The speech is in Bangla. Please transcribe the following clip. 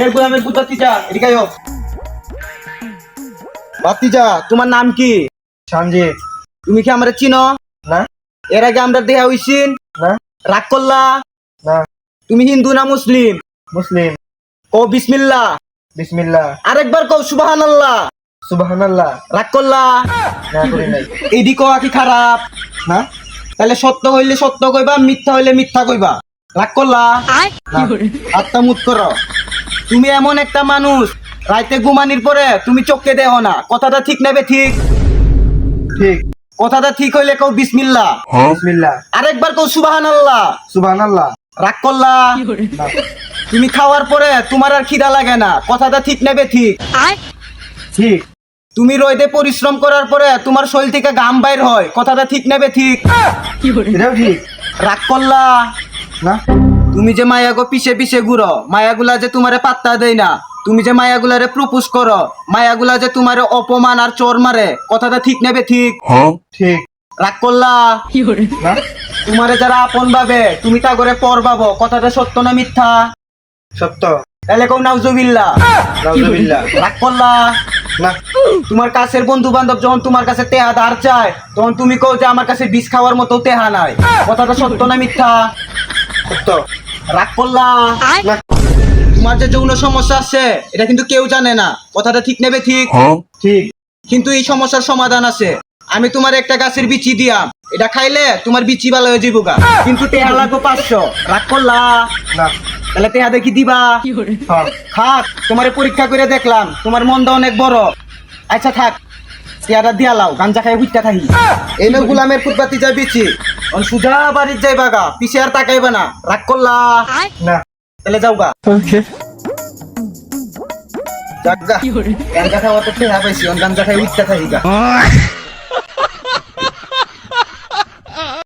এ গোলামের পুত্র তিজা এদিকে আয়। ভাতিজা তোমার নাম কি? সঞ্জিত। তুমি কি আমারে চিনো? না। এর আগে আমরা দেহা হইছিন? না। রাগ করলা? না। তুমি হিন্দু না মুসলিম? মুসলিম। ও বিসমিল্লাহ। বিসমিল্লাহ। আরেকবার কও সুবহানাল্লাহ। সুবহানাল্লাহ। রাগ করলা? না করি নাই। এদি কওয়া কি খারাপ? না। তাহলে সত্য হইলে সত্য কইবা, মিথ্যা হইলে মিথ্যা কইবা। রাগ করলা? না। আত্মা মুত করো। তুমি এমন একটা মানুষ, রাইতে ঘুমানির পরে তুমি চোখকে দেহ না। কথাটা ঠিক নেবে ঠিক? ঠিক। কথাটা ঠিক হইলে কও বিসমিল্লাহ। বিসমিল্লাহ। আরেকবার কও সুবহানাল্লাহ। সুবহানাল্লাহ। রাগ করলা? না। তুমি খাওয়ার পরে তোমার আর খিদা লাগে না। কথাটা ঠিক নেবে ঠিক? ঠিক। তুমি রোদে পরিশ্রম করার পরে তোমার শরীর থেকে ঘাম বাইর হয়। কথাটা ঠিক নেবে ঠিক? এটাও ঠিক। রাগ করলা? না। তুমি যে মায়াগো পিছে পিছে ঘুরো, মায়াগুলা যে তোমারে পাত্তা দেয় না, তুমি যে মায়াগুলারে প্রপোজ করো, মায়াগুলা যে তোমারে অপমান আর চোর মারে, কথাটা ঠিক নেবে ঠিক? ঠিক। রাগ করলা? না। তোমারে যারা আপন ভাবে তুমি তা করে পর ভাবো, কথাটা সত্য না মিথ্যা? সত্য। তাহলে কও নাউজুবিল্লাহ। নাউজুবিল্লাহ। রাগ করলা? না। তোমার কাছের বন্ধু বান্ধব যখন তোমার কাছে তেহা ধার চায়, তখন তুমি কও যে আমার কাছে বিষ খাওয়ার মতো তেহা নাই। কথাটা সত্য না মিথ্যা? সত্য। রাগ করলা? না। তোমার যে যৌন সমস্যা আছে এটা কিন্তু কেউ জানে না। কথাটা ঠিক নেবে ঠিক? ঠিক। কিন্তু এই সমস্যার সমাধান আছে। আমি তোমার একটা গাছের বিচি দিয়াম, এটা খাইলে তোমার বিচি ভালো হয়ে যাবো গা। কিন্তু তেহা লাগবো 500। রাগ করলা? না। তাহলে তেহা দেখি দিবা? হ্যাঁ। থাক, তোমারে পরীক্ষা করে দেখলাম তোমার মনটা অনেক বড়। আচ্ছা থাক, তেহাটা দিয়া লাও, গাঞ্জা খাই হুইটা থাকি। এই নো গোলামের ফুটপাতি যাই বিচি, সুজা বাড়ির যাইবা গা, পিছে আর তাকাইবা না। রাগ করলা? না। তাহলে যাও গা। যাক গা, গাঞ্জা খাওয়া তো খেয়া পাইছি, গাঞ্জা খাই উঠতে থাকি গা।